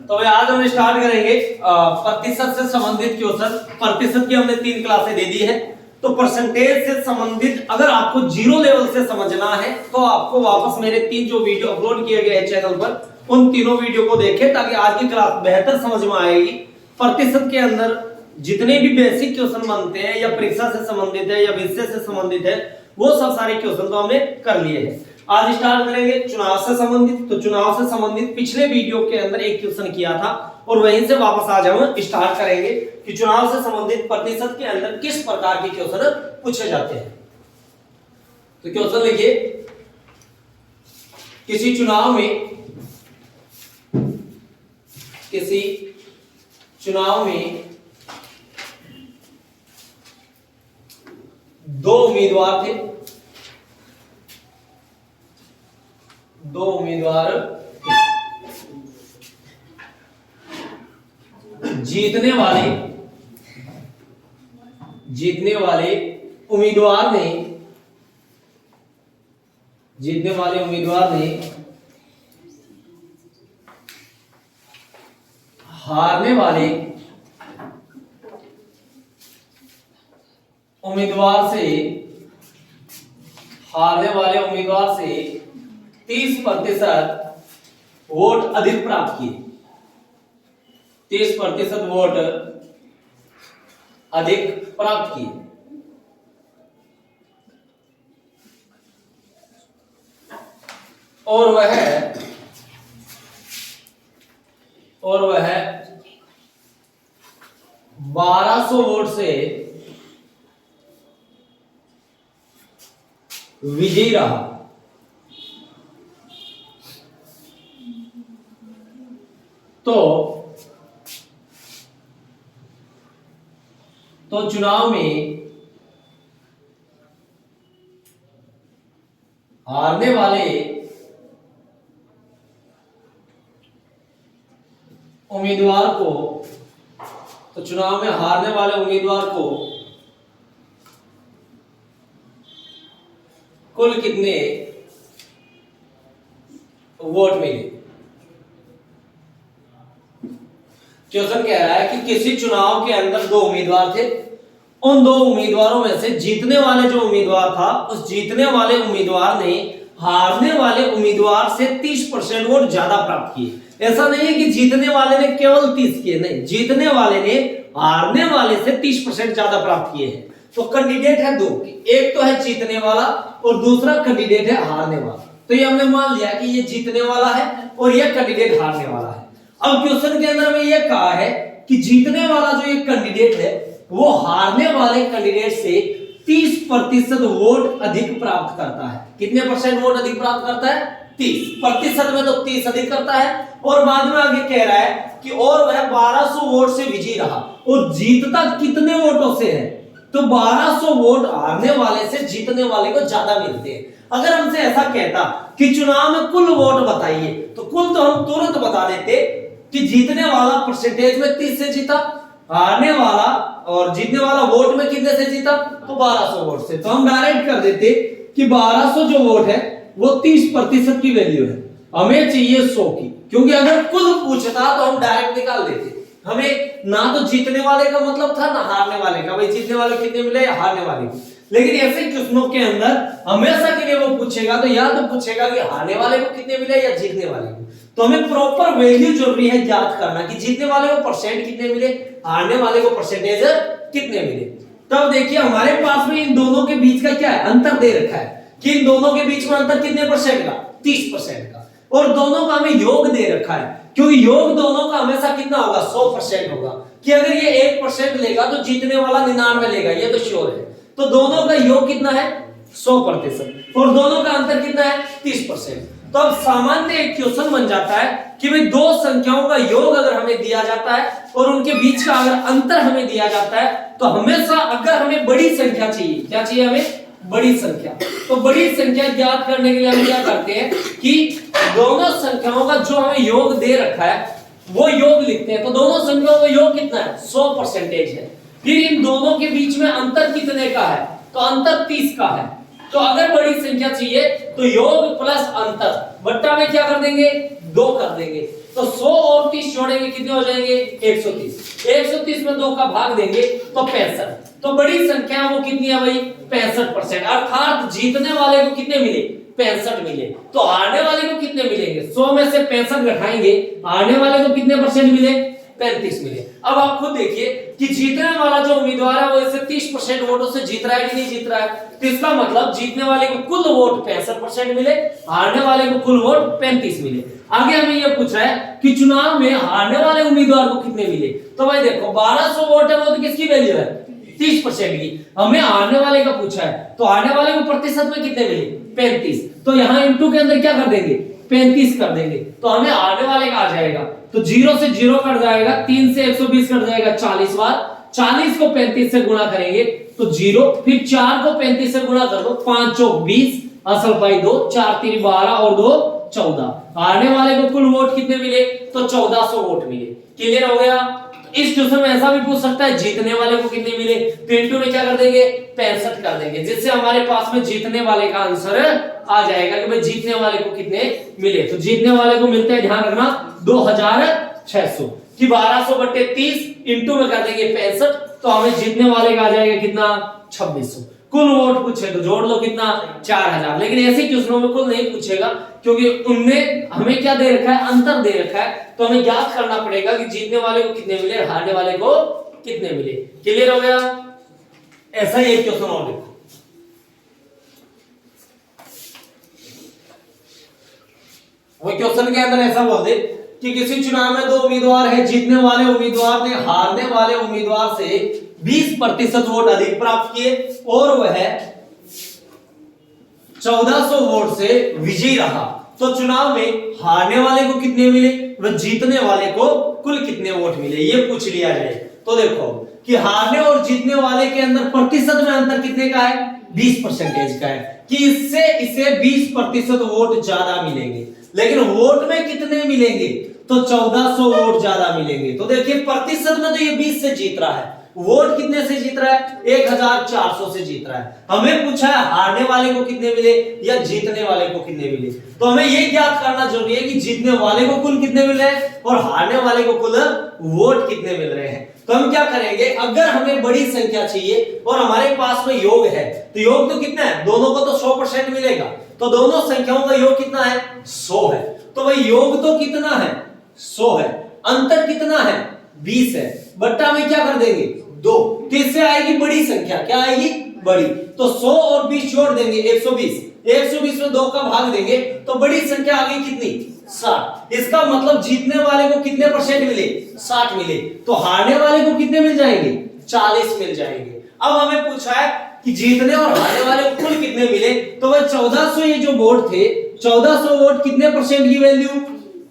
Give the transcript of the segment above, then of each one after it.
तो भाई आज हम स्टार्ट करेंगे प्रतिशत से संबंधित क्वेश्चन। प्रतिशत की हमने 3 क्लासें दे दी है। तो परसेंटेज से संबंधित अगर आपको जीरो लेवल से समझना है तो आपको वापस मेरे 3 जो वीडियो अपलोड किए गए हैं चैनल पर उन तीनों वीडियो को देखें ताकि आज की क्लास बेहतर समझ में आएगी। प्रतिशत के अंदर जितने भी बेसिक क्वेश्चन बनते हैं या परीक्षा से संबंधित है या विषय से संबंधित है वो सब सारे क्वेश्चन तो हमने कर लिए हैं। आज स्टार्ट करेंगे चुनाव से संबंधित। तो चुनाव से संबंधित पिछले वीडियो के अंदर एक क्वेश्चन किया था और वहीं से वापस आज हम स्टार्ट करेंगे कि चुनाव से संबंधित प्रतिशत के अंदर किस प्रकार के क्वेश्चन पूछे जाते हैं। तो क्वेश्चन लिखिए, किसी चुनाव में दो उम्मीदवार थे। जीतने वाले उम्मीदवार ने हारने वाले उम्मीदवार से 30% वोट अधिक प्राप्त किए। 30% वोट अधिक प्राप्त किए। और वह 1200 वोट से विजयी रहा। तो चुनाव में हारने वाले उम्मीदवार को कुल कितने वोट मिले। क्वेश्चन कह रहा है कि किसी चुनाव के अंदर दो उम्मीदवार थे। उन दो उम्मीदवारों में से जीतने वाले जो उम्मीदवार था उस जीतने वाले उम्मीदवार ने हारने वाले उम्मीदवार से 30% वोट ज्यादा प्राप्त किए। ऐसा नहीं है कि जीतने वाले ने केवल 30 किए, नहीं, जीतने वाले ने हारने वाले से 30% ज्यादा प्राप्त किए हैं। तो कैंडिडेट है दो, एक तो है जीतने वाला और दूसरा कैंडिडेट है हारने वाला। तो ये हमने मान लिया कि ये जीतने वाला है और ये कैंडिडेट हारने वाला है। अब क्वेश्चन के अंदर में ये कहा है कि जीतने वाला जो एक कैंडिडेट है वो हारने वाले कैंडिडेट से 30% वोट अधिक प्राप्त करता है। कितने परसेंट वोट अधिक प्राप्त करता है? 30% में तो 30 अधिक करता है। और बाद में आगे कह रहा है कि और वह 1200 वोट से विजयी रहा। और जीतता कितने वोटों से है? तो 1200 वोट हारने वाले से जीतने वाले को ज्यादा मिलते हैं। अगर हमसे ऐसा कहता कि चुनाव में कुल वोट बताइए तो कुल तो हम तुरंत बता देते कि जीतने वाला परसेंटेज में 30 से जीता, हारने वाला और जीतने वाला वोट में कितने से जीता? तो 1200 वोट से। तो हम डायरेक्ट कर देते कि 1200 जो वोट है वो 30% की वैल्यू है। हमें चाहिए 100 की, क्योंकि अगर कुल पूछता तो हम डायरेक्ट निकाल देते। हमें ना तो जीतने वाले का मतलब था ना हारने वाले का, भाई जीतने वाले कितने मिले या हारने वाले को। लेकिन ऐसे क्वेश्चनों के अंदर हमेशा के लिए वो पूछेगा तो या तो पूछेगा कि हारने वाले को कितने मिले या जीतने वाले को। तो हमें प्रॉपर वैल्यू जरूरी है याद करना कि जीतने वाले को परसेंट कितने मिले, हारने वाले को परसेंटेज कितने मिले। तब देखिए हमारे पास में इन दोनों के बीच का क्या है, अंतर दे रखा है कि इन दोनों के बीच में अंतर कितने परसेंट का? 30% का। और दोनों का हमें योग दे रखा है, क्योंकि योग दोनों का हमेशा कितना होगा? 100% होगा। कि अगर ये 1% लेगा तो जीतने वाला 99 लेगा, ये तो श्योर है। तो दोनों का योग कितना है? 100%। और दोनों का अंतर कितना है? 30%। तो अब सामान्य एक क्वेश्चन बन जाता है कि भाई दो संख्याओं का योग अगर हमें दिया जाता है और उनके बीच का अगर अंतर हमें दिया जाता है तो हमेशा अगर हमें बड़ी संख्या चाहिए, क्या चाहिए हमें? बड़ी संख्या। तो बड़ी संख्या ज्ञात करने के लिए हम क्या करते हैं कि दोनों संख्याओं का जो हमें योग दे रखा है वो योग लिखते हैं। तो दोनों संख्याओं का योग कितना है? 100% है। फिर इन दोनों के बीच में अंतर कितने का है? तो अंतर 30 का है। तो अगर बड़ी संख्या चाहिए तो योग प्लस अंतर बट्टा में क्या कर देंगे? 2 कर देंगे। तो 100 और 30 जोड़ेंगे करेंगे कितने हो जाएंगे 130। 130 में 2 का भाग देंगे तो 65। तो बड़ी संख्या वो कितनी है भाई 65%, अर्थात जीतने वाले को कितने मिले 65 मिले। तो हारने वाले को कितने मिलेंगे 100 में से 65 घटाएंगे, हारने वाले को कितने परसेंट मिले 35 मिले। अब आप खुद देखिए कि जीतने वाला जो उम्मीदवार है वो इससे 30% वोटों से जीत रहा है कि नहीं जीत रहा है। तो इसका मतलब जीतने वाले को कुल वोट 65% मिले, हारने वाले को कुल वोट 35 मिले। आगे हमें यह पूछ रहा है कि चुनाव में हारने वाले उम्मीदवार को कितने मिले। तो भाई देखो 1200 वोट है वो तो किसकी वैल्यू है 30% की। हमें हारने वाले का पूछा है तो हारने वाले को प्रतिशत में कितने मिले 35। तो यहाँ इंटू के अंदर क्या कर देंगे 35 कर देंगे तो हमें हारने वाले का आ जाएगा। तो 0 से 0 कट जाएगा, 3 से 120 कट जाएगा 40 बार, 40 को 35 से गुणा करेंगे तो 0, फिर 4 को 35 से गुणा कर दो 5 चौक 20, असल पाई 2, 4 3 12 और 2 14। हारने वाले को कुल वोट कितने मिले तो 1400 वोट मिले। क्लियर हो गया। इस क्वेश्चन में ऐसा भी पूछ सकता है जीतने वाले को कितने मिले, तो इंटू में क्या कर देंगे 65 कर देंगे, जिससे हमारे पास में जीतने वाले का आंसर आ जाएगा कि भाई जीतने वाले को कितने मिले। तो जीतने वाले को मिलते हैं, ध्यान रखना 2600 कि 1200 बट्टे 30 इंटू में कर देंगे 65, तो हमें जीतने वाले का आ जाएगा कितना 2600। कुल वोट पूछे तो जोड़ लो कितना 4000। लेकिन ऐसे क्वेश्चनों में कुल नहीं पूछेगा क्योंकि उनने हमें क्या दे रखा है अंतर दे रखा है, तो हमें याद करना पड़ेगा कि जीतने वाले को कितने मिले हारने वाले को कितने मिले। क्लियर हो गया। ऐसा ही एक क्वेश्चन और देखो, वो क्वेश्चन के अंदर ऐसा बोल दे कि किसी चुनाव में 2 उम्मीदवार है, जीतने वाले उम्मीदवार ने हारने वाले उम्मीदवार से 20% वोट अधिक प्राप्त किए और वह 1400 वोट से विजयी रहा। तो चुनाव में हारने वाले को कितने मिले व जीतने वाले को कुल कितने वोट मिले, ये पूछ लिया जाए। तो देखो कि हारने और जीतने वाले के अंदर प्रतिशत में अंतर कितने का है 20% का है, कि इससे इसे 20% वोट ज्यादा मिलेंगे, लेकिन वोट में कितने मिलेंगे तो 1400 वोट ज्यादा मिलेंगे। तो देखिए प्रतिशत में तो ये 20 से जीत रहा है, वोट कितने से जीत रहा है 1400 से जीत रहा है। हमें पूछा है हारने वाले को कितने मिले या जीतने वाले को कितने मिले, तो हमें ये ज्ञात करना जरूरी है कि जीतने वाले को कुल कितने मिल रहे हैं और हारने वाले को कुल वोट कितने मिल रहे हैं। तो हम क्या करेंगे, अगर हमें बड़ी संख्या चाहिए और हमारे पास में योग है तो योग तो कितना है, दोनों को तो 100% मिलेगा, तो दोनों संख्याओं का योग कितना है 100 है। तो भाई योग तो कितना है 100 है, अंतर कितना है 20 है, बट्टा में क्या कर देंगे 2, तो इससे आएगी बड़ी संख्या, क्या आएगी बड़ी। तो 100 और 20 जोड़ देंगे 120, 120 में 2 का भाग देंगे तो बड़ी संख्या आ गई कितनी 60। इसका मतलब जीतने वाले को कितने परसेंट मिले 60 मिले, तो हारने वाले को कितने मिल जाएंगे 40 मिल जाएंगे। अब हमें पूछा है कि जीतने और हारने वाले को कुल कितने मिले, तो वह 1400 ये जो वोट थे 1400 वोट कितने परसेंट की वैल्यू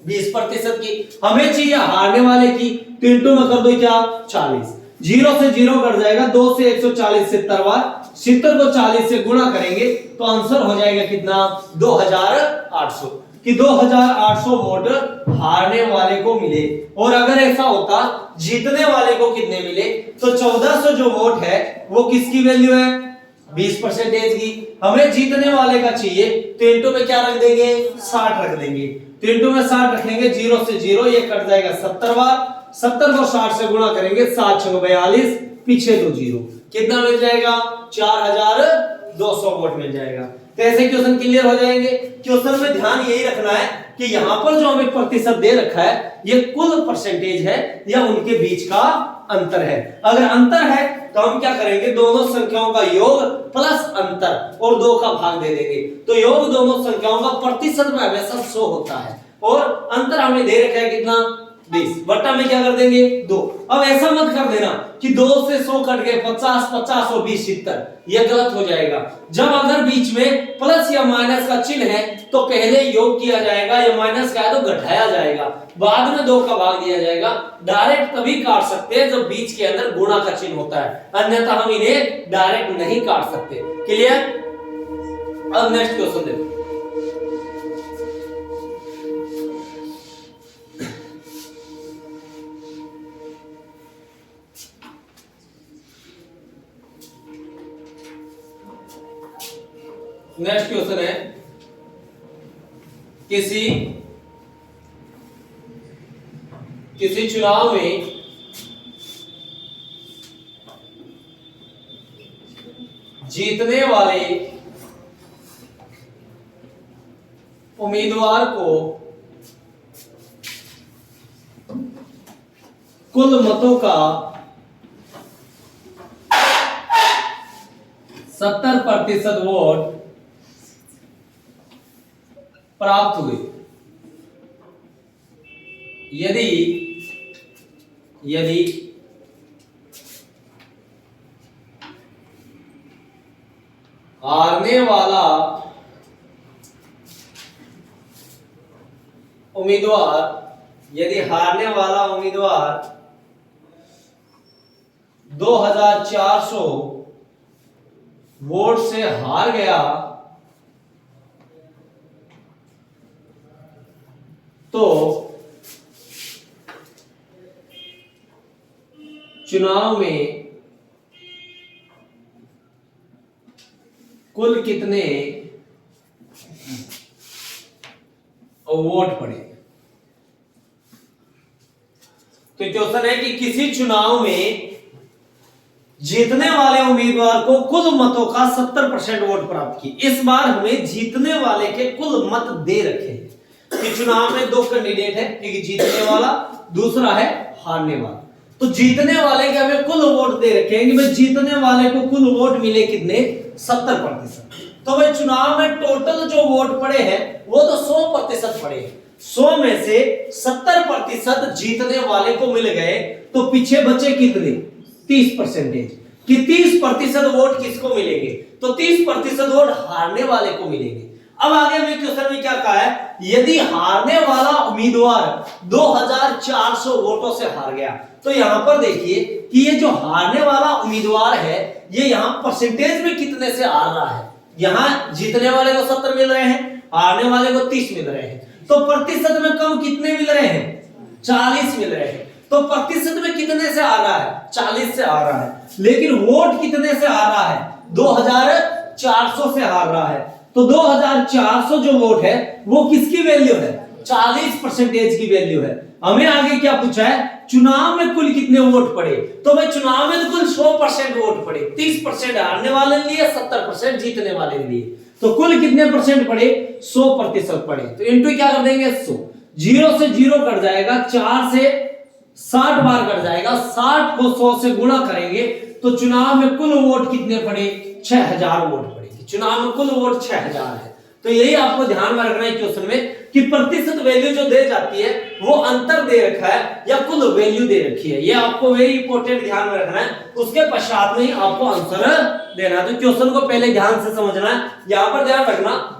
20% की। हमें चाहिए हारने वाले की, तो इंटू में कर दो क्या 40, 0 से 0 कट जाएगा, 2 से 140 70 बार, 70 को 40 से गुणा करेंगे तो आंसर हो जाएगा कितना 2800, कि 2800 वोट हारने वाले को मिले। और अगर ऐसा होता जीतने वाले को कितने मिले, तो 1400 जो वोट है वो किसकी वैल्यू है 20% की। हमें जीतने वाले का चाहिए तो इंटू में क्या रख देंगे 60 रख देंगे, तो इंटू में 60 रखेंगे, 0 से 0 ये कट जाएगा 70 बार, 70 को 60 से गुणा करेंगे 7 6 42, पीछे 2 जीरो, कितना मिल जाएगा 4200 वोट मिल जाएगा। तो ऐसे क्वेश्चन क्लियर हो जाएंगे। क्वेश्चन में ध्यान यही रखना है कि यहां पर जो हमें प्रतिशत दे रखा है ये कुल परसेंटेज है या उनके बीच का अंतर है। अगर अंतर है तो हम क्या करेंगे, दोनों संख्याओं का योग प्लस अंतर और 2 का भाग दे देंगे, तो योग दोनों संख्याओं का प्रतिशत में हमेशा 100 होता है और अंतर हमें दे रखा है कितना 20, बट्टा में क्या कर देंगे 2। अब ऐसा मत कर देना कि 2 से 100 कट गए 50 50 और 20 70, यह गलत हो जाएगा। जब अगर बीच में प्लस या माइनस का चिन्ह है तो पहले योग किया जाएगा, या माइनस का है तो घटाया जाएगा, बाद में 2 का भाग दिया जाएगा। डायरेक्ट तभी काट सकते हैं जब बीच के अंदर गुणा का चिन्ह होता है, अन्यथा हम इन्हें डायरेक्ट नहीं काट सकते। क्लियर। अब नेक्स्ट क्वेश्चन देखो, नेक्स्ट क्वेश्चन है, किसी चुनाव में जीतने वाले उम्मीदवार को कुल मतों का 70% वोट प्राप्त हुए यदि यदि हारने वाला उम्मीदवार 2400 वोट से हार गया तो चुनाव में कुल कितने वोट पड़े। तो क्वेश्चन है कि किसी चुनाव में जीतने वाले उम्मीदवार को कुल मतों का 70% वोट प्राप्त की। इस बार हमें जीतने वाले के कुल मत दे रखे हैं कि चुनाव में दो कैंडिडेट है, एक जीतने वाला, दूसरा है हारने वाला। तो जीतने वाले के हमें कुल वोट दे रखे हैं कि भाई जीतने वाले को कुल वोट मिले कितने, 70%। तो भाई चुनाव में टोटल जो वोट पड़े हैं वो तो 100% पड़े हैं। 100 में से 70% जीतने वाले को मिल गए तो पीछे बचे कितने, 30%। कि 30% वोट किसको मिलेंगे, तो 30% वोट हारने वाले को मिलेंगे। अब आगे हमें क्वेश्चन में क्या कहा है, यदि हारने वाला उम्मीदवार 2400 वोटों से हार गया तो यहां पर देखिए कि ये जो हारने वाला उम्मीदवार है ये यहां परसेंटेज में कितने से हार रहा है। यहां जीतने वाले को 70 मिल रहे हैं, हारने वाले को 30 मिल रहे हैं। तो प्रतिशत में कम कितने मिल रहे हैं, 40 मिल रहे हैं। तो प्रतिशत में कितने से आ रहा है, 40 से आ रहा है। लेकिन वोट कितने से आ रहा है, 2400 से हार रहा है। तो 2400 जो वोट है वो किसकी वैल्यू है, 40% की वैल्यू है। हमें आगे क्या पूछा है, चुनाव में कुल कितने वोट पड़े। तो भाई चुनाव में तो कुल 100% वोट पड़े, 30% हारने वाले लिए, 70% जीतने वाले लिए। तो कुल कितने परसेंट पड़े, 100% पड़े। तो इंटू क्या कर देंगे, 100। 0 से 0 कट जाएगा, 4 से 60 बार कट जाएगा, 60 को 100 से गुणा करेंगे तो चुनाव में कुल वोट कितने पड़े, 6000 वोट पड़े। चुनाव में कुल वोट 6000 है। तो यही आपको ध्यान में रखना है क्वेश्चन में कि प्रतिशत वैल्यू जो दे जाती है वो अंतर दे रखा है या कुल वैल्यू दे रखी है। ये आपको वेरी इंपॉर्टेंट ध्यान में रखना है। उसके पश्चात में ही आपको आंसर देना है। तो क्वेश्चन को पहले ध्यान से समझना है। यहां पर ध्यान रखना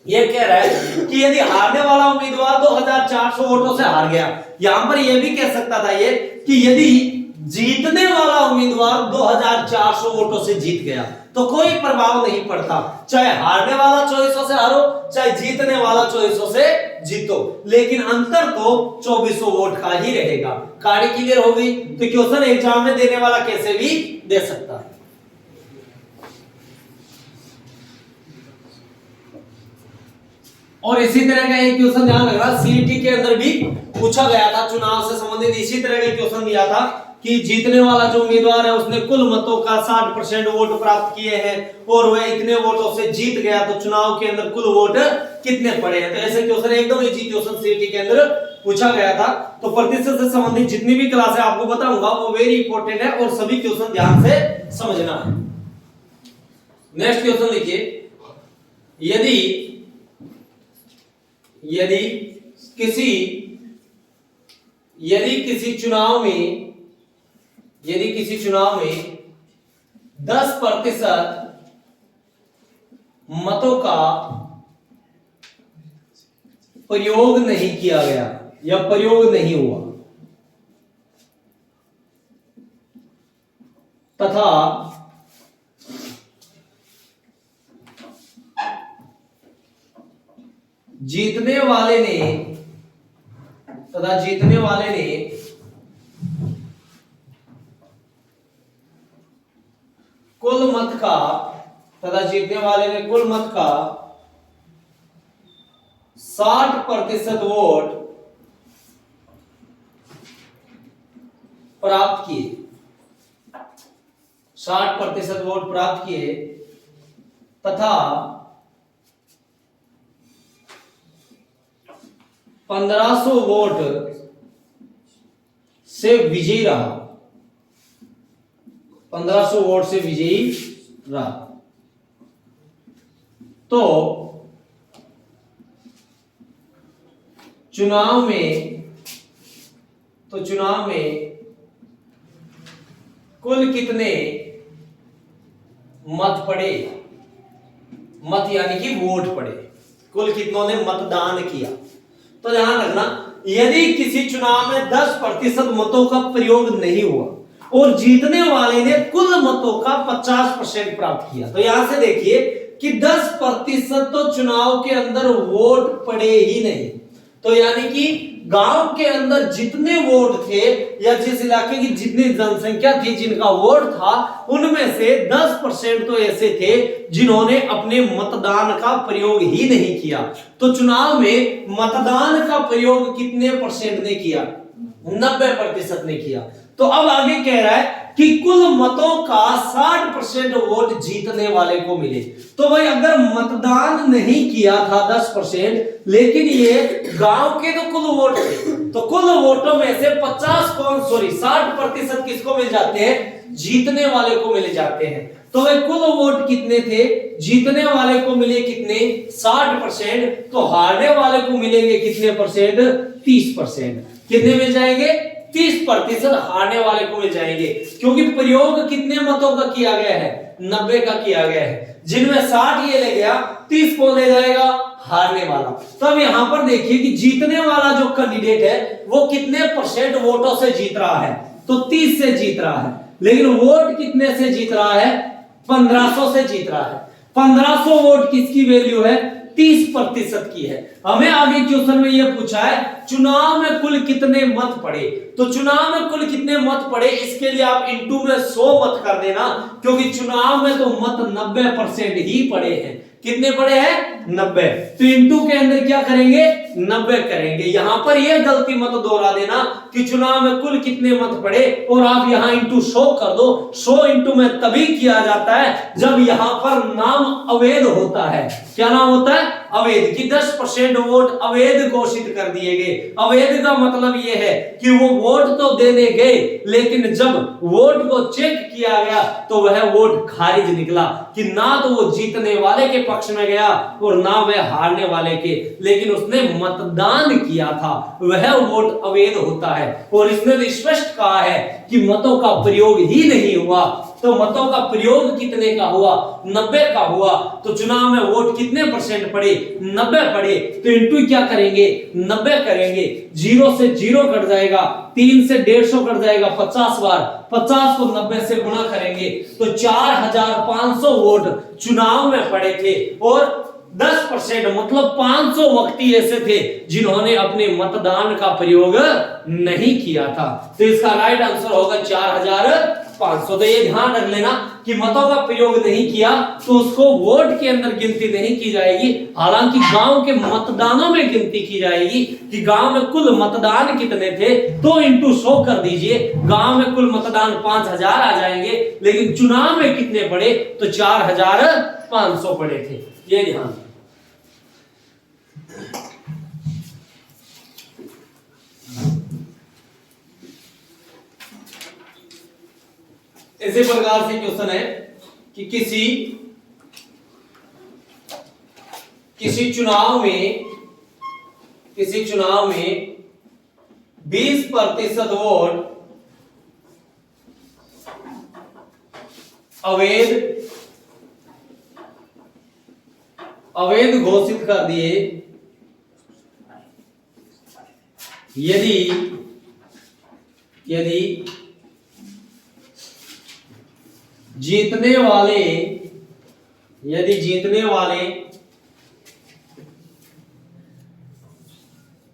ये कह रहा है कि यदि हारने वाला उम्मीदवार 2400 वोटों से हार गया, यहां पर यह भी कह सकता था ये कि यदि जीतने वाला उम्मीदवार 2400 वोटों से जीत गया तो कोई प्रभाव नहीं पड़ता, चाहे हारने वाला 2400 से हारो, चाहे जीतने वाला 2400 से जीतो, लेकिन अंतर तो 2400 वोट का ही रहेगा। कहानी क्लियर हो गई। तो क्वेश्चन एग्जाम में देने वाला कैसे भी दे सकता है। और इसी तरह का एक क्वेश्चन ध्यान रखना, सीईटी के अंदर भी पूछा गया था, चुनाव से संबंधित इसी तरह का क्वेश्चन दिया था कि जीतने वाला जो उम्मीदवार है उसने कुल मतों का 60% वोट प्राप्त किए हैं और वह इतने वोटों से जीत गया तो चुनाव के अंदर कुल वोट कितने पड़े हैं। तो ऐसे क्वेश्चन एकदम इजी क्वेश्चन सीईटी के अंदर पूछा गया था। तो प्रतिशत से संबंधित जितनी भी क्लासें आपको बताऊंगा वो वेरी इंपॉर्टेंट है और सभी क्वेश्चन ध्यान से समझना है। नेक्स्ट क्वेश्चन देखिए, यदि किसी चुनाव में 10% मतों का प्रयोग नहीं किया गया या प्रयोग नहीं हुआ तथा जीतने वाले ने कुल मत का 60% वोट प्राप्त किए, 60% वोट प्राप्त किए तथा 1500 वोट से विजयी रहा, 1500 वोट से विजयी रहा। तो चुनाव में कुल कितने मत पड़े, मत यानी कि वोट पड़े, कुल कितनों ने मतदान किया। तो ध्यान रखना, यदि किसी चुनाव में 10% मतों का प्रयोग नहीं हुआ और जीतने वाले ने कुल मतों का 50% प्राप्त किया, तो यहां से देखिए कि 10% तो चुनाव के अंदर वोट पड़े ही नहीं। तो यानी कि गांव के अंदर जितने वोट थे या जिस इलाके की जितनी जनसंख्या थी जिनका वोट था, उनमें से 10% तो ऐसे थे जिन्होंने अपने मतदान का प्रयोग ही नहीं किया। तो चुनाव में मतदान का प्रयोग कितने परसेंट ने किया? 90% ने किया। तो अब आगे कह रहा है कि कुल मतों का 60% वोट जीतने वाले को मिले। तो भाई अगर मतदान नहीं किया था 10%, लेकिन ये गांव के तो कुल वोट थे, तो कुल वोटों में से 60% किसको मिल जाते हैं? जीतने वाले को मिल जाते हैं। तो भाई कुल वोट कितने थे? जीतने वाले को मिले कितने? 60%। तो हारने वाले को मिलेंगे कितने परसेंट? 30%। कितने मिल जाएंगे? 30% हारने वाले को मिल जाएंगे, क्योंकि प्रयोग कितने मतों का किया गया है? 90 का किया गया है, जिनमें 60 ये ले गया, 30 कौन ले जाएगा? हारने वाला। तो अब यहां पर देखिए कि जीतने वाला जो कैंडिडेट है वो कितने परसेंट वोटों से जीत रहा है? तो 30 से जीत रहा है। लेकिन वोट कितने से जीत रहा है? 1500 से जीत रहा है। 1500 वोट किसकी वैल्यू है? 30% की है। हमें आगे क्वेश्चन में यह पूछा है चुनाव में कुल कितने मत पड़े। तो चुनाव में कुल कितने मत पड़े, इसके लिए आप इंटू में 100 मत कर देना, क्योंकि चुनाव में तो मत 90% ही पड़े हैं। कितने पड़े हैं? 90। तो इंटू के अंदर क्या करेंगे? 90 करेंगे। यहां पर यह गलती मत दोहरा देना कि चुनाव में कुल कितने मत पड़े और आप यहां इंटू 100 कर दो। 100 इंटू में तभी किया जाता है जब यहां पर नाम अवैध होता है। क्या नाम होता है? अवैध। कि 10% वोट अवैध घोषित कर दिए गए। अवैध का मतलब यह है कि वो वोट तो देने गए, लेकिन जब वोट को चेक किया गया तो वह वोट खारिज निकला, कि ना तो वो जीतने वाले के पक्ष में गया और ना वह हारने वाले के, लेकिन उसने मतदान किया था, वह वोट अवैध होता है। और इसने तो स्पष्ट कहा है कि मतों का प्रयोग ही नहीं हुआ। तो मतों का प्रयोग कितने का हुआ? 90 का हुआ। तो चुनाव में वोट कितने परसेंट पड़े? 90 पड़े। तो इंटू क्या करेंगे? 90 करेंगे। 0 से 0 कट जाएगा, 3 से 150 कट जाएगा 50 बार, 50 को 90 से गुणा करेंगे तो 4500 वोट चुनाव में पड़े थे। और 10% मतलब 500 व्यक्ति ऐसे थे जिन्होंने अपने मतदान का प्रयोग नहीं किया था। तो इसका राइट आंसर होगा 4500। तो ये ध्यान रख लेना कि मतों का प्रयोग नहीं किया तो उसको वोट के अंदर गिनती नहीं की जाएगी। हालांकि गांव के मतदानों में गिनती की जाएगी कि गांव में कुल मतदान कितने थे। तो इंटू 100 कर दीजिए, गांव में कुल मतदान 5000 आ जाएंगे, लेकिन चुनाव में कितने पड़े? तो 4500 पड़े थे। ये ध्यान। इसी प्रकार से क्वेश्चन है कि किसी चुनाव में 20% वोट अवैध घोषित कर दिए यदि जीतने वाले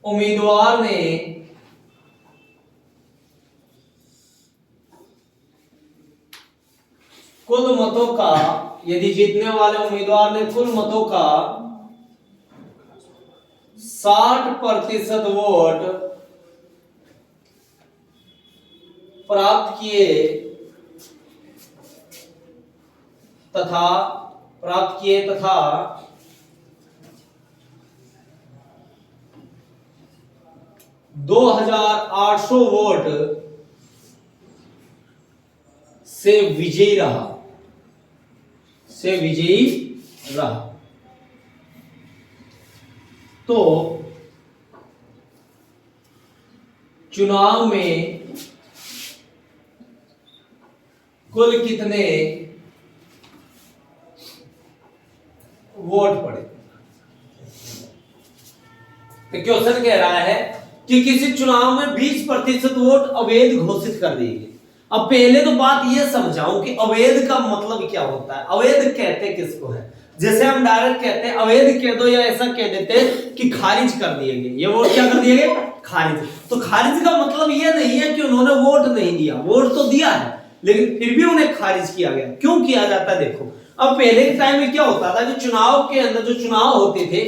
उम्मीदवार ने कुल मतों का 60% वोट प्राप्त किए तथा 2800 वोट से विजयी रहा तो चुनाव में कुल कितने वोट पड़े? तो क्वेश्चन कह रहा है कि किसी चुनाव में 20% वोट अवैध घोषित कर दिए गए। अब पहले तो बात यह समझाऊं कि अवैध का मतलब क्या होता है। अवैध कहते किसको है? जैसे हम डायरेक्ट कहते हैं अवैध कह दो, या ऐसा कह देते हैं कि खारिज कर दिए गए, ये वोट क्या कर दिए गए? खारिज। तो खारिज का मतलब यह नहीं है कि उन्होंने वोट नहीं दिया, वोट तो दिया है लेकिन फिर भी उन्हें खारिज किया गया। क्यों किया जाता है? देखो, अब पहले के टाइम में क्या होता था कि चुनाव के अंदर जो चुनाव होते थे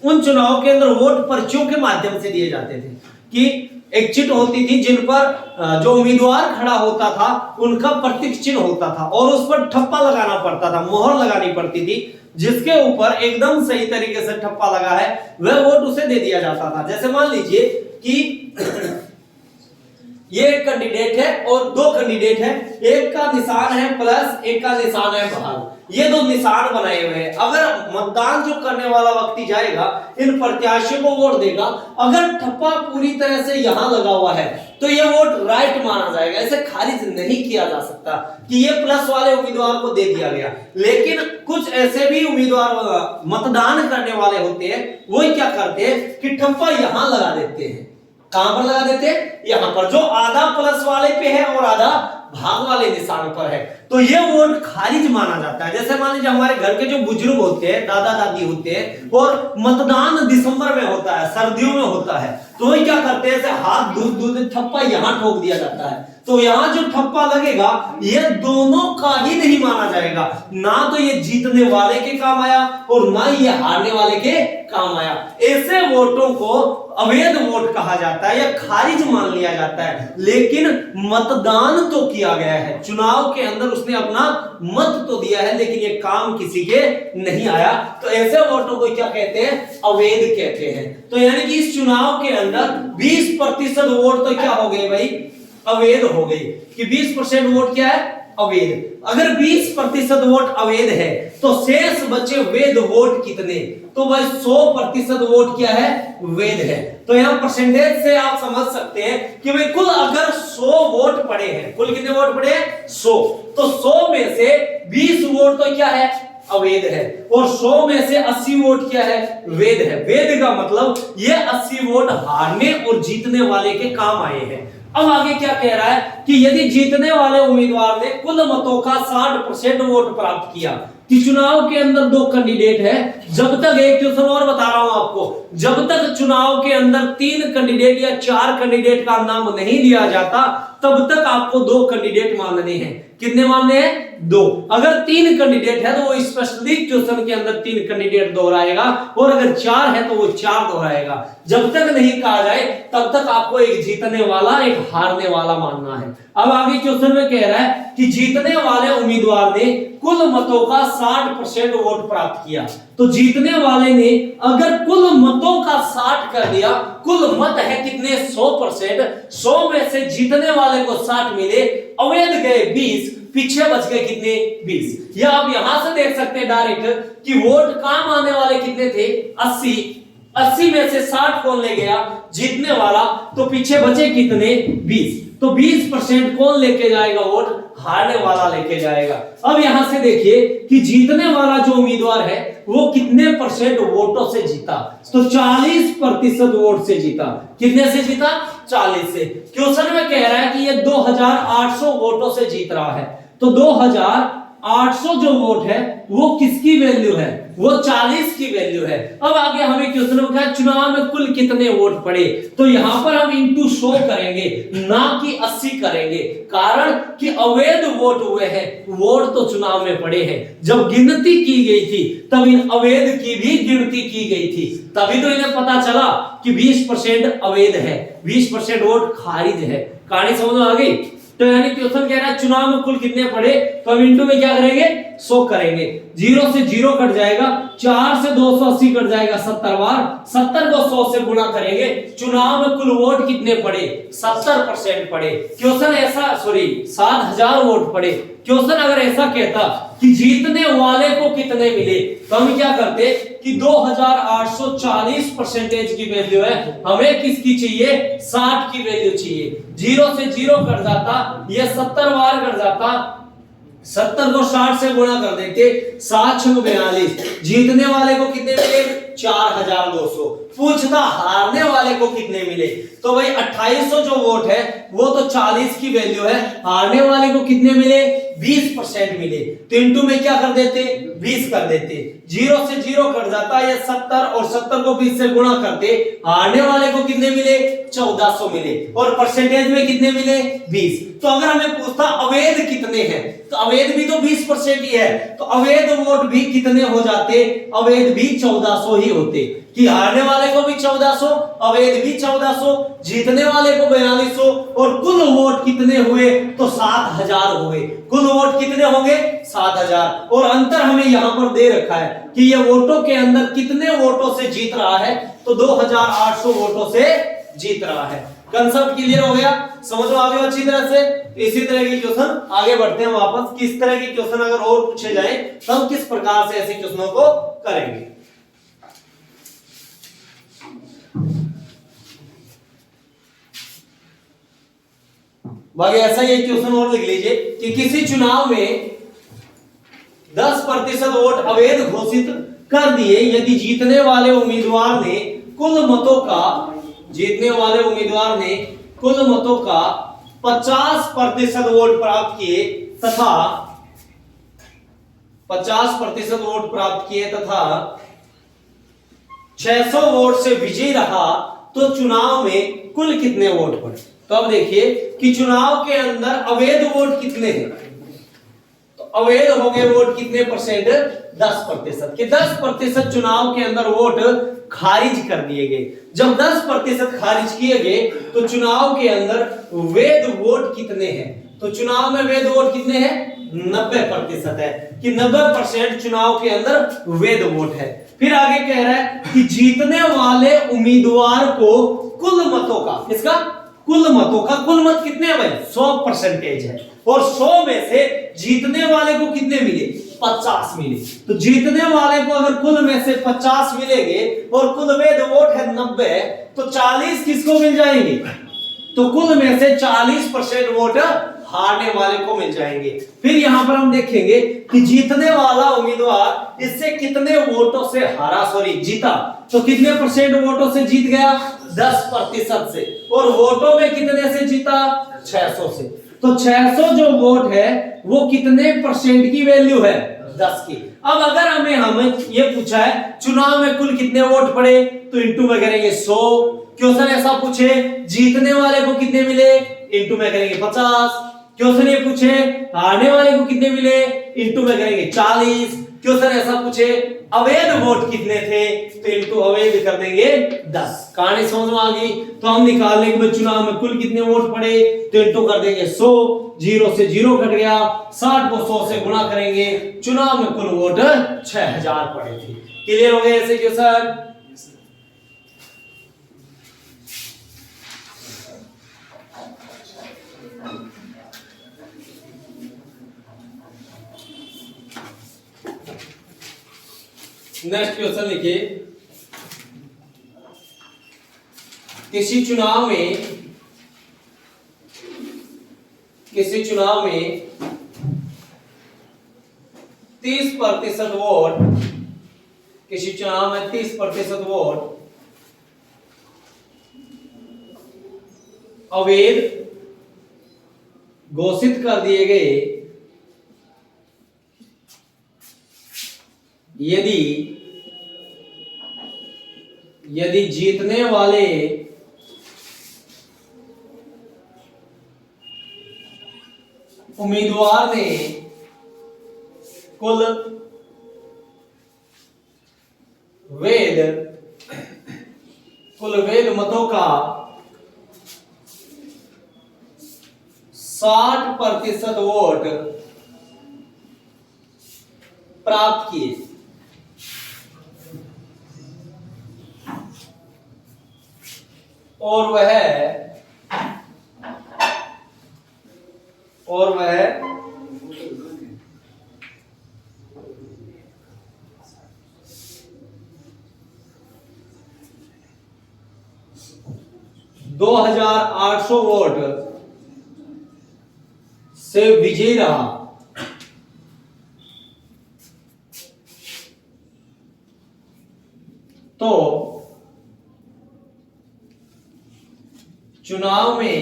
उन चुनाव के अंदर वोट पर्चियों के माध्यम से दिए जाते थे कि एक चिट होती थी जिन पर जो उम्मीदवार खड़ा होता था उनका प्रतीक चिन्ह होता था और उस पर ठप्पा लगाना पड़ता था, मोहर लगानी पड़ती थी। जिसके ऊपर एकदम सही तरीके से ठप्पा लगा है वह वोट उसे दे दिया जाता था। जैसे मान लीजिए कि ये एक कैंडिडेट है और दो कैंडिडेट है, एक का निशान है प्लस, एक का निशान है भाग। ये दो निशान बनाए हुए हैं। अगर मतदान जो करने वाला व्यक्ति जाएगा इन प्रत्याशियों को वोट देगा, अगर ठप्पा पूरी तरह से यहां लगा हुआ है तो ये वोट राइट माना जाएगा, इसे खारिज नहीं किया जा सकता कि ये प्लस वाले उम्मीदवार को दे दिया गया। लेकिन कुछ ऐसे भी उम्मीदवार मतदान करने वाले होते हैं, वो क्या करते हैं कि ठप्पा यहां लगा देते हैं। कहां पर लगा देते हैं? यहां पर, जो आधा प्लस वाले पे है और आधा भाग वाले निशान पर है, तो ये वोट खारिज माना जाता है। जैसे मान लीजिए हमारे घर के जो बुजुर्ग होते हैं, दादा दादी होते हैं, और मतदान दिसंबर में होता है, सर्दियों में होता है, तो ये क्या करते हैं, ऐसे हाथ दूध ठप्पा यहां ठोक दिया जाता है। तो यहां जो ठप्पा लगेगा ये दोनों का ही नहीं माना जाएगा, ना तो ये जीतने वाले के काम आया और ना ये हारने वाले के काम आया। ऐसे वोटों को अवैध वोट कहा जाता है या खारिज मान लिया जाता है। लेकिन मतदान तो किया गया है, चुनाव के अंदर उसने अपना मत तो दिया है, लेकिन ये काम किसी के नहीं आया, तो ऐसे वोटों को क्या कहते हैं? अवैध कहते हैं। तो यानी कि इस चुनाव के अंदर 20% वोट तो क्या हो गए भाई? अवैध हो गई। कि 20% वोट क्या है? अवैध। अगर 20% वोट अवैध है तो शेष बचे वैध वोट कितने? तो भाई 100% वोट क्या है? वैध है। तो यहां परसेंटेज से आप समझ सकते हैं कि भाई कुल अगर 100 वोट पड़े हैं, कुल कितने वोट पड़े हैं? 100। तो 100 में से 20 वोट तो क्या है? अवैध है, और 100 में से 80 वोट क्या है? वैध है। वैध का मतलब ये 80 वोट हारने और जीतने वाले के काम आए हैं। अब आगे क्या कह रहा है कि यदि जीतने वाले उम्मीदवार ने कुल मतों का 60% वोट प्राप्त किया, कि चुनाव के अंदर दो कैंडिडेट है, जब तक, एक क्वेश्चन और बता रहा हूं आपको, जब तक चुनाव के अंदर 3 कैंडिडेट या 4 कैंडिडेट का नाम नहीं लिया जाता तब तक आपको 2 कैंडिडेट मानने हैं। कितने मानने हैं? 2। अगर 3 कैंडिडेट है तो वो स्पेशली क्वेश्चन के अंदर 3 कैंडिडेट दोहराएगा, और अगर 4 है तो वो 4 दोहराएगा। जब तक नहीं कहा जाए तब तक आपको एक जीतने वाला एक हारने वाला मानना है। अब आगे क्वेश्चन में कह रहा है कि जीतने वाले उम्मीदवार ने कुल मतों का 60% वोट प्राप्त किया। तो जीतने वाले ने अगर कुल मतों का 60 कर दिया, कुल मत है कितने? 100%। 100 में से जीतने वाले को 60 मिले, अवैध गए 20, पीछे बच गए कितने? 20। या आप यहां से देख सकते हैं डायरेक्ट कि वोट काम आने वाले कितने थे? 80। 80 में से 60 कौन ले गया? जीतने वाला। तो पीछे बचे कितने? 20। तो 20% कौन लेके जाएगा वोट? हारने वाला लेके जाएगा। अब यहां से देखिए कि जीतने वाला जो उम्मीदवार है वो कितने परसेंट वोटों से जीता? तो 40% वोट से जीता। कितने से जीता? 40 से। क्वेश्चन में कह रहा है कि ये 2800 वोटों से जीत रहा है, तो 2800 जो वोट है वो किसकी वैल्यू है? वो 40 की वैल्यू है। अब आगे हमें क्वेश्चन में कहा चुनाव में कुल कितने वोट पड़े, तो यहां पर हम इंटू 100 करेंगे, ना कि 80 करेंगे, कारण कि अवैध वोट हुए हैं। वोट तो चुनाव में पड़े हैं, जब गिनती की गई थी तब इन अवैध की भी गिनती की गई थी, तभी तो इन्हें पता चला कि 20% अवैध है, 20% वोट खारिज है। कहानी समझ में आ गई? तो यानी क्वेश्चन कह रहा है चुनाव में कुल कितने पड़े, तो हम इंटू में क्या करेंगे 100 करेंगे, 0 से 0 कट जाएगा, 4 से 280 कट जाएगा 70 बार, 70 को 100 से गुणा करेंगे, चुनाव में कुल वोट कितने पड़े 70% पड़े। क्वेश्चन ऐसा 7000 वोट पड़े। क्वेश्चन अगर ऐसा कहता कि जीतने वाले को कितने मिले, तो हम क्या करते कि 2840 परसेंटेज की वैल्यू है, हमें किसकी चाहिए 60 की वैल्यू चाहिए। 0 से 0 कट जाता, ये 70 बार कट जाता, 70 को 60 से गुणा कर देते, 7 6 42, जीतने वाले को कितने मिले 4200। पूछता हारने वाले को कितने मिले, तो भाई 2800 जो वोट है वो तो 40 की वैल्यू है, हारने वाले को कितने मिले 20% मिले, तो इनटू में क्या कर देते 20 कर देते, 0 से 0 कट जाता, ये 70 और 70 को 20 से गुणा करते, हारने वाले को कितने मिले 1400 मिले, और परसेंटेज में कितने मिले 20। तो अगर हमें पूछता अवैध कितने हैं, तो अवैध भी तो 20% ही है, तो अवैध वोट भी कितने हो जाते, अवैध भी 1400 ही होते, कि हारने वाले को भी 1400, अवैध भी 1400, जीतने वाले को 4200, और कुल वोट कितने हुए तो 7000 हुए। कुल वोट कितने होंगे 7000, और अंतर हमें यहां पर दे रखा है कि ये वोटों के अंदर कितने वोटों से जीत रहा है, तो 2800 वोटों से जीत रहा है। कंसेप्ट क्लियर हो गया, समझ में आ गया अच्छी तरह से। तो इसी तरह की क्वेश्चन आगे बढ़ते हैं वापस, किस तरह के क्वेश्चन अगर और पूछे जाए तो हम किस प्रकार से ऐसे क्वेश्चनों को करेंगे। बाकी ऐसा ही एक क्वेश्चन और लिख लीजिए कि किसी चुनाव में 10% वोट अवैध घोषित कर दिए यदि जीतने वाले उम्मीदवार ने कुल मतों का, जीतने वाले उम्मीदवार ने कुल मतों का 50% वोट प्राप्त किए तथा 50% वोट प्राप्त किए तथा 600 वोट से विजयी रहा, तो चुनाव में कुल कितने वोट पड़े। तो अब देखिए कि चुनाव के अंदर अवैध वोट कितने हैं, तो अवैध हो गए वोट कितने परसेंट 10%, कि 10% चुनाव के अंदर वोट खारिज कर दिए गए। जब 10% खारिज किए गए तो चुनाव के अंदर वैध वोट कितने हैं, तो चुनाव में वैध वोट कितने हैं 90% है, कि 90% चुनाव के अंदर वैध वोट है। फिर आगे कह रहा है कि जीतने वाले उम्मीदवार को कुल मतों का, किसका कुल मतों का, कुल मत कितने हैं भाई 100% है, और 100 में से जीतने वाले को कितने मिले 50 मिले। तो जीतने वाले को अगर कुल में से 50 मिलेंगे और कुल वैध वोट है 90, तो 40 किसको मिल जाएंगे, तो कुल में से 40% वोट हारने वाले को मिल जाएंगे। फिर यहां पर हम देखेंगे कि जीतने वाला उम्मीदवार इससे कितने वोटों से हारा, जीता, तो कितने परसेंट वोटों से जीत गया 10% से, और वोटों में कितने से जीता 600 से। तो 600 जो वोट है वो कितने परसेंट की वैल्यू है 10 की। अब अगर हमें ये पूछा है चुनाव में कुल कितने वोट पड़े, तो इंटू में करेंगे 100। क्वेश्चन ऐसा पूछे जीतने वाले को कितने मिले, इंटू में करेंगे 50। क्वेश्चन ये पूछे हारने वाले को कितने मिले, इंटू में करेंगे 40। क्वेश्चन ऐसा पूछे अवैध वोट कितने थे, तो इंटू अवैध कर देंगे 10। कहानी समझ में आ गई। तो हम निकाल लेंगे चुनाव में कुल कितने वोट पड़े, तो इंटू कर देंगे 100, 0 से 0 कट गया, 60 को 100 से गुणा करेंगे, चुनाव में कुल वोट 6000 पड़े थे। क्लियर हो गए ऐसे क्वेश्चन। नेक्स्ट क्वेश्चन लिखिए, किसी चुनाव में 30% वोट, किसी चुनाव में 30% वोट अवैध घोषित कर दिए गए यदि जीतने वाले उम्मीदवार ने कुल वैध मतों का 60% वोट प्राप्त किए। और वह 2800 वोट से विजयी रहा। तो चुनाव में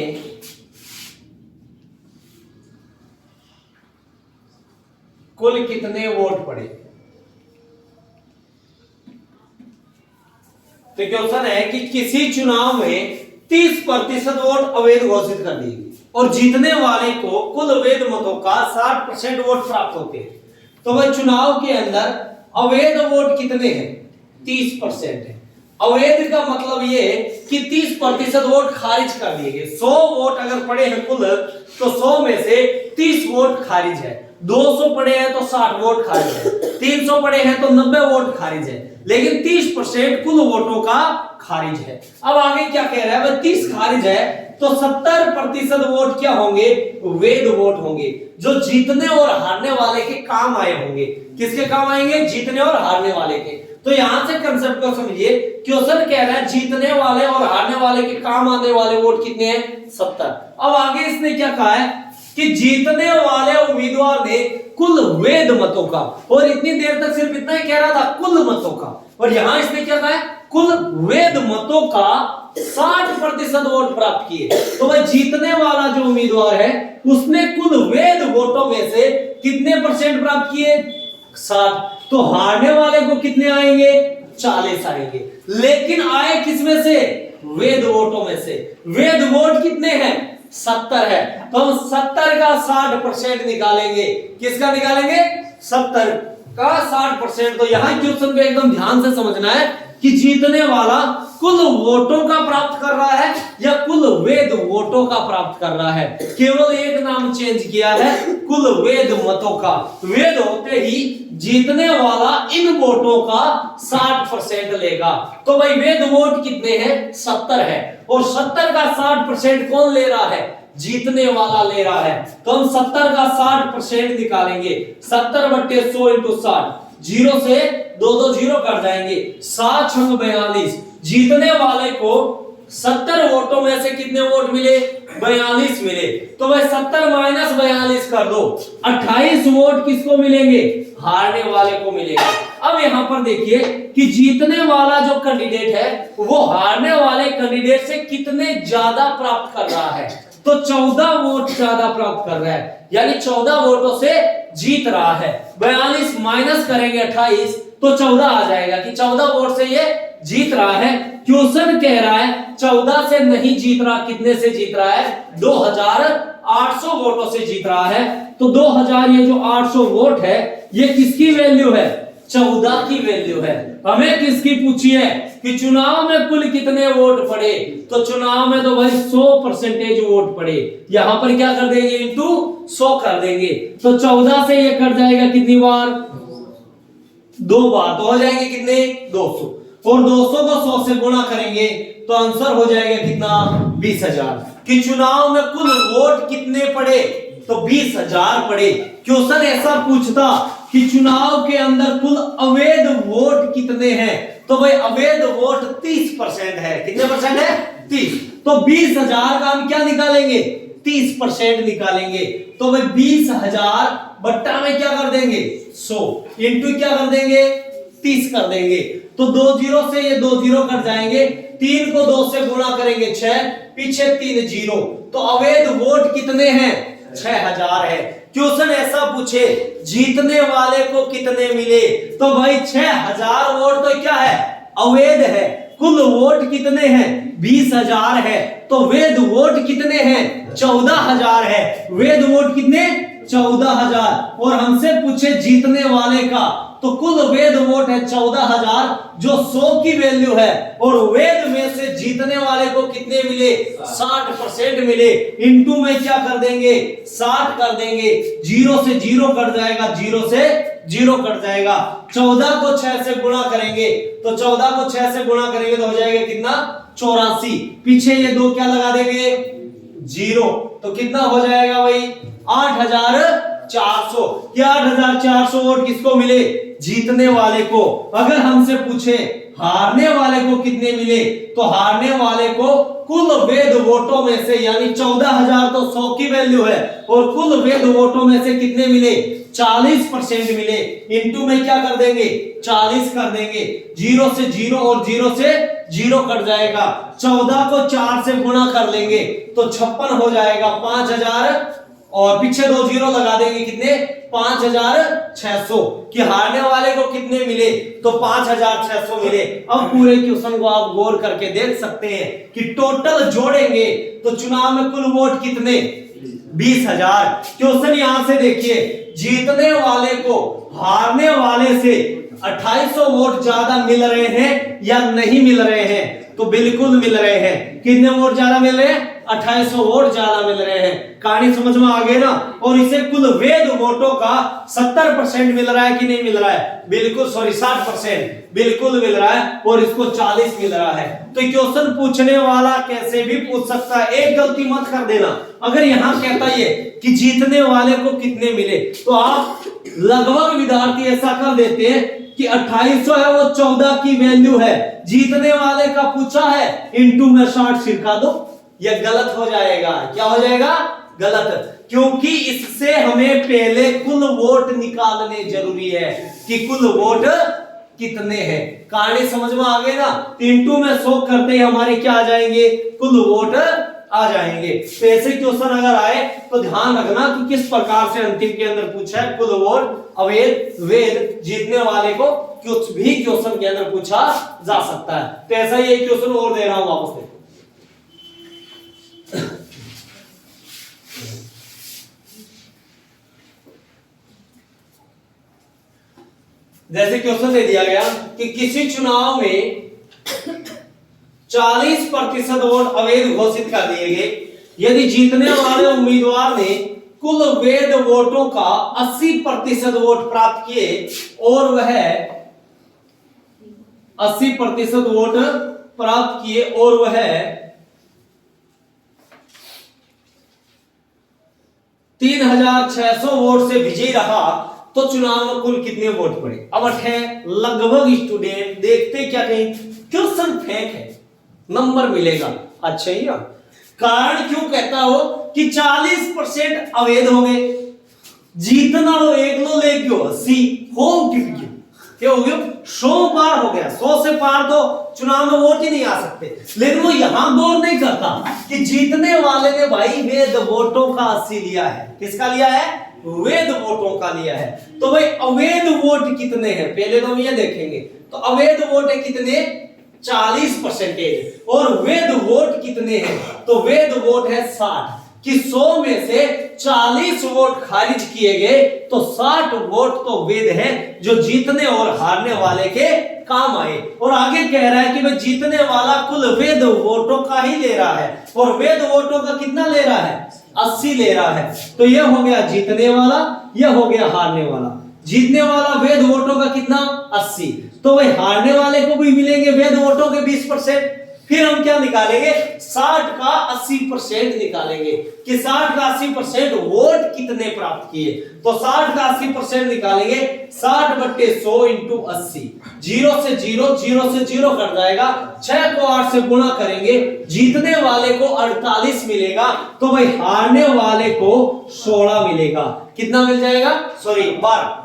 कुल कितने वोट पड़े? तो क्वेश्चन है कि किसी चुनाव में 30% वोट अवैध घोषित कर दिए गए और जीतने वाले को कुल अवैध मतों का 60% वोट प्राप्त होते हैं। तो वह चुनाव के अंदर अवैध वोट कितने हैं? 30% है। अवैध का मतलब ये कि 30% वोट खारिज कर दिए गए। 100 वोट अगर पड़े हैं कुल, तो 100 में से 30 वोट खारिज है, 200 पड़े हैं तो 60 वोट खारिज है, 300 पड़े हैं तो 90 वोट खारिज है, लेकिन 30% कुल वोटों का खारिज है। अब आगे क्या कह रहा है? भाई 30 खारिज है तो 70% वोट क्या होंगे? वैध वोट होंगे, जो जीतने और हारने वाले के काम आए होंगे। किसके काम आएंगे? जीतने और हारने वाले के। तो यहां से कंसेप्ट को समझिए। क्वेश्चन कह रहा है जीतने वाले और हारने वाले के काम आने वाले वोट कितने हैं? 70। अब आगे इसने क्या कहा है कि जीतने वाले उम्मीदवार ने कुल वैध मतों का, और इतनी देर तक सिर्फ इतना ही कह रहा था कुल मतों का, और यहां इसने क्या कहा है? कुल वैध मतों का 60% वोट प्राप्त किए। तो वह जीतने वाला जो उम्मीदवार है उसने कुल वैध वोटों में से कितने परसेंट प्राप्त किए? 60। तो हारने वाले को कितने आएंगे? 40 आएंगे। लेकिन आए किसमें से? वैध वोटों में से। वैध वोट कितने हैं? 70 है। तो हम 70 का 60% निकालेंगे। किसका निकालेंगे? 70 का 60%। तो यहां क्वेश्चन को एकदम ध्यान से समझना है कि जीतने वाला कुल वोटों का प्राप्त कर रहा है या कुल वैध वोटों का प्राप्त कर रहा है। केवल एक नाम चेंज किया है, कुल वैध मतों का। वैध होते ही जीतने वाला इन वोटों का 60% लेगा। तो भाई वैध वोट कितने हैं? 70 है। और 70 का 60% कौन ले रहा है? जीतने वाला ले रहा है। तो हम 70 का 60% निकालेंगे। 70/100 × 60, 0 से 2 जीरो कट जाएंगे। 7 × 42। जीतने वाले को 70 वोटों में से कितने वोट मिले? 42 मिले। तो भाई 70 - 42 कर दो, 28 वोट किसको मिलेंगे? हारने वाले को मिलेगा। अब यहां पर देखिए कि जीतने वाला जो कैंडिडेट है वो हारने वाले कैंडिडेट से कितने ज्यादा प्राप्त कर रहा है? तो 14 वोट ज्यादा प्राप्त कर रहा है, यानी 14 वोटों से जीत रहा है। 42 माइनस करेंगे 28 तो 14 आ जाएगा कि 14 वोट से ये जीत रहा है। क्वेश्चन कह रहा है 14 से नहीं जीत रहा, कितने से जीत रहा है? 2800 वोटों से जीत रहा है। तो 2000 ये जो 800 वोट है ये किसकी वैल्यू है? 14 की वैल्यू है। हमें किसकी पूछी है कि चुनाव में कुल कितने वोट पड़े? तो चुनाव में तो भाई 100% वोट पड़े। यहां पर क्या कर देंगे? इंटू 100 कर देंगे। तो 14 से ये कट जाएगा कितनी बार? 2 बार। तो हो जाएंगे कितने? 200। और 200 को 100 से गुणा करेंगे तो आंसर हो जाएगा कितना? 20,000। कि चुनाव में कुल वोट कितने पड़े? तो 20,000 पड़े। क्वेश्चन ऐसा पूछता कि चुनाव के अंदर कुल अवैध वोट कितने हैं? तो भाई अवैध वोट 30% है। कितने परसेंट है? 30। तो 20,000 का हम क्या निकालेंगे? 30% निकालेंगे। तो भाई 20,000 बट्टा में क्या कर देंगे? 100 इंटू क्या कर देंगे? 30 कर देंगे। तो 2 जीरो से ये 2 जीरो कट जाएंगे। 3 को 2 से गुणा करेंगे 6, पीछे 3 जीरो। तो अवैध वोट कितने हैं? 6,000 है। क्वेश्चन ऐसा पूछे जीतने वाले को कितने मिले? तो भाई 6,000 वोट तो क्या है? अवैध है। कुल वोट कितने हैं? 20,000 है। तो वैध वोट कितने हैं? 14,000 है। वैध वोट कितने? 14,000। और हमसे पूछे जीतने वाले का, तो कुल वैध वोट है 14,000 जो 100 की वैल्यू है, और वैध में से जीतने वाले को कितने मिले? 60% मिले। इनटू में क्या कर देंगे? 60 कर देंगे, 0 से 0 कट जाएगा, 0 से 0 कट जाएगा। 14 को 6 से गुणा करेंगे, तो 14 को 6 से गुणा करेंगे तो हो जाएगा कितना? 84। पीछे ये 2 क्या लगा देंगे? 0। तो कितना हो जाएगा भाई? 8,400। क्या 8,400 वोट किसको मिले? जीतने वाले को। अगर हमसे पूछे हारने वाले को कितने मिले, तो हारने वाले को कुल वैध वोटों में से, यानी 14,000 तो 100 की वैल्यू है, और कुल वैध वोटों में से कितने मिले? 40% मिले। इनटू में क्या कर देंगे? 40 कर देंगे, 0 से 0 और 0 से 0 कट जाएगा। 14 को 4 से गुणा कर लेंगे तो 56 हो जाएगा। 5,000 और पीछे 2 0 लगा देंगे, कितने? 5,600। कि हारने वाले को कितने मिले? तो 5,600 मिले। अब पूरे क्वेश्चन को आप गौर करके देख सकते हैं कि टोटल जोड़ेंगे तो चुनाव में कुल वोट कितने? 20,000। क्वेश्चन यहां से देखिए, जीतने वाले को हारने वाले से 2,800 वोट ज्यादा मिल रहे हैं या नहीं मिल रहे हैं? तो बिल्कुल मिल रहे हैं। कितने वोट ज्यादा मिल रहे हैं? 2,800 वोट ज्यादा मिल रहे हैं। कहानी समझ में आ गई ना? और इसे कुल वैध वोटों का 70% मिल रहा है कि नहीं मिल रहा है? बिल्कुल, सॉरी 60% बिल्कुल मिल रहा है, और इसको 40 मिल रहा है। तो क्वेश्चन पूछने वाला कैसे भी पूछ सकता है, एक गलती मत कर देना। अगर यहां कहता है कि जीतने वाले को कितने मिले, तो आप लगभग विद्यार्थी ऐसा कर देते हैं कि 2,800 है वो 14 की वैल्यू है, जीतने वाले का पूछा है, इनटू में 60 छिड़का दो। यह गलत हो जाएगा। क्या हो जाएगा? गलत। क्योंकि इससे हमें पहले कुल वोट निकालने जरूरी है कि कुल वोट कितने हैं। कहानी समझ में आ गई ना? इनटू में 100 करते ही हमारे क्या आ जाएंगे? कुल वोट आ जाएंगे। तो ऐसे क्वेश्चन अगर आए तो ध्यान रखना कि किस प्रकार से अंतिम के अंदर पूछा है। कुल वोट, अवैध, वैध, जीतने वाले को कुछ भी क्वेश्चन के अंदर पूछा जा सकता है। तो ऐसा ही एक क्वेश्चन और दे रहा हूं, वापस देखो। जैसे क्वेश्चन दे दिया गया कि किसी चुनाव में 40% वोट अवैध घोषित कर दिए गए, यदि जीतने वाले उम्मीदवार ने कुल वैध वोटों का 80% वोट प्राप्त किए और वह 80% वोट प्राप्त किए और वह 3,600 वोट से विजयी रहा, तो चुनाव में कुल कितने वोट पड़े? अब है लगभग स्टूडेंट देखते क्या कहीं क्वेश्चन फेक है, नंबर मिलेगा। अच्छा ही है। कारण क्यों कहता हो कि 40% अवैध हो गए, जीतना लो एक लो ले क्यों 80 हो क्यों क्या हो गया? 100 पार हो गया। 100 से पार तो चुनाव में वोट ही नहीं आ सकते। लेकिन वो यहां गौर नहीं करता कि जीतने वाले ने भाई वैध वोटों का 80 लिया है। किसका लिया है? वैध वोटों का लिया है। तो भाई अवैध वोट कितने हैं पहले तो हम ये देखेंगे। तो अवैध वोट है कितने? 40%। और वैध वोट कितने हैं? तो वैध वोट है 60। कि 100 में से 40 वोट खारिज किए गए तो 60 वोट तो वैध है जो जीतने और हारने वाले के काम आए। और आगे कह रहा है कि भाई जीतने वाला कुल वैध वोटों का ही ले रहा है, और वैध वोटों का कितना ले रहा है? 80 ले रहा है। तो यह हो गया जीतने वाला, यह हो गया हारने वाला। जीतने वाला वैध वोटों का कितना? 80। तो भाई हारने वाले को भी मिलेंगे वैध वोटों के 20%। फिर हम क्या निकालेंगे? 60 का 80% निकालेंगे कि 60 का 80% वोट कितने प्राप्त किए। तो 60 का 80% निकालेंगे, 60/100 इंटू 80। 0 से 0, 0 से 0 कट जाएगा। 6 को 8 से गुणा करेंगे, जीतने वाले को 48 मिलेगा। तो भाई हारने वाले को 16 मिलेगा। कितना मिल जाएगा? सॉरी 12।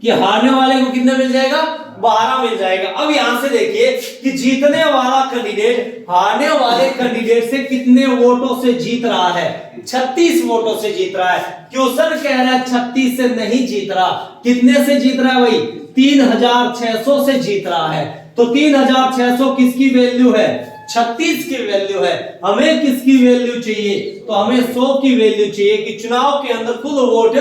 कि हारने वाले को कितना मिल जाएगा? 12 मिल जाएगा। अब यहां से देखिए कि जीतने वाला कैंडिडेट हारने वाले कैंडिडेट से कितने वोटों से जीत रहा है? 36 वोटों से जीत रहा है। क्वेश्चन कह रहा है 36 से नहीं जीत रहा। कितने से जीत रहा है भाई? 3,600 से जीत रहा है। तो 3,600 किसकी वैल्यू है? 36 की वैल्यू है। हमें किसकी वैल्यू चाहिए? तो हमें 100 की वैल्यू चाहिए कि चुनाव के अंदर कुल वोट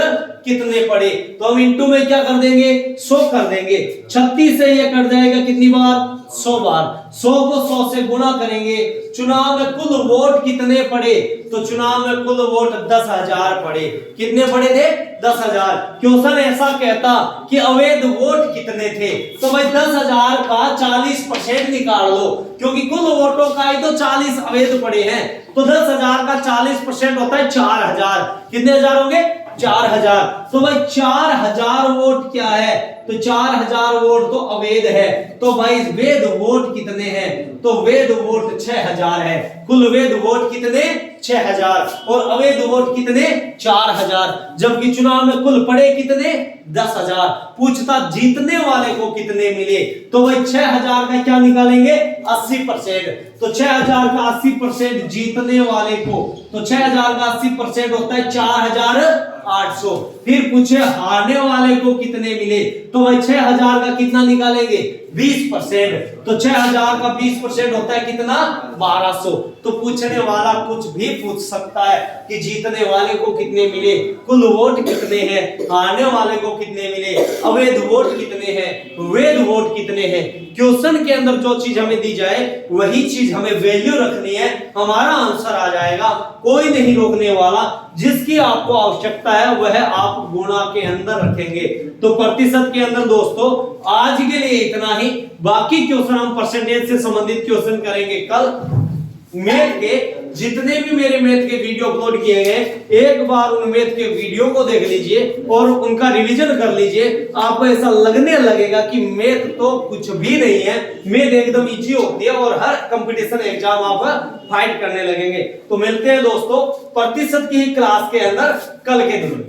कितने पड़े। तो हम इंटू में क्या कर देंगे 100 कर देंगे। 36 से ये कट जाएगा कितनी बार 100 बार। 100 को 100 से गुणा करेंगे। चुनाव में कुल वोट कितने पड़े, तो चुनाव में कुल वोट 10,000 पड़े। कितने पड़े थे 10,000। क्वेश्चन ऐसा कहता कि अवैध वोट कितने थे, तो भाई 10,000 का 40% निकाल लो, क्योंकि कुल वोटों का ही तो 40 अवैध पड़े हैं। तो 10,000 का 40% होता है 4,000। कितने हजार होंगे 4,000। तो भाई 4,000 वोट क्या है, तो 4,000 वोट तो अवैध है। तो भाई वैध वोट कितने हैं, तो वैध वोट 6,000 है। कुल वैध वोट कितने 6,000 और अवैध वोट कितने 4,000। जबकि चुनाव में कुल पड़े कितने 10,000। पूछता जीतने वाले को कितने मिले, तो भाई 6,000 का क्या निकालेंगे 80%। तो 6,000 का 80% जीतने वाले को, तो 6,000 का 80% होता है 4,800। फिर पूछे हारने वाले को कितने मिले, तो भाई 6,000 का कितना निकालेंगे 20%। तो 6,000 का 20% होता है कितना 1,200। तो पूछने वाला कुछ भी पूछ सकता है कि जीतने वाले को कितने मिले, कुल वोट कितने हैं, हारने वाले को कितने मिले, अवैध वोट कितने हैं, वैध वोट कितने हैं। क्वेश्चन के अंदर जो चीज हमें दी जाए वही चीज हमें वैल्यू रखनी है, हमारा आंसर आ जाएगा। कोई नहीं रोकने वाला, जिसकी आपको आवश्यकता है वह आप गुणा के अंदर रखेंगे। तो प्रतिशत के अंदर दोस्तों आज के लिए इतना ही। बाकी क्वेश्चन हम परसेंटेज से संबंधित क्वेश्चन करेंगे कल। मैथ के जितने भी मेरे मैथ के वीडियो अपलोड किए गए, एक बार उन मैथ के वीडियो को देख लीजिए और उनका रिवीजन कर लीजिए। आपको ऐसा लगने लगेगा कि मैथ तो कुछ भी नहीं है, मैथ एकदम इजी होती है और हर कंपटीशन एग्जाम आप फाइट करने लगेंगे। तो मिलते हैं दोस्तों प्रतिशत की क्लास के अंदर कल के दिन।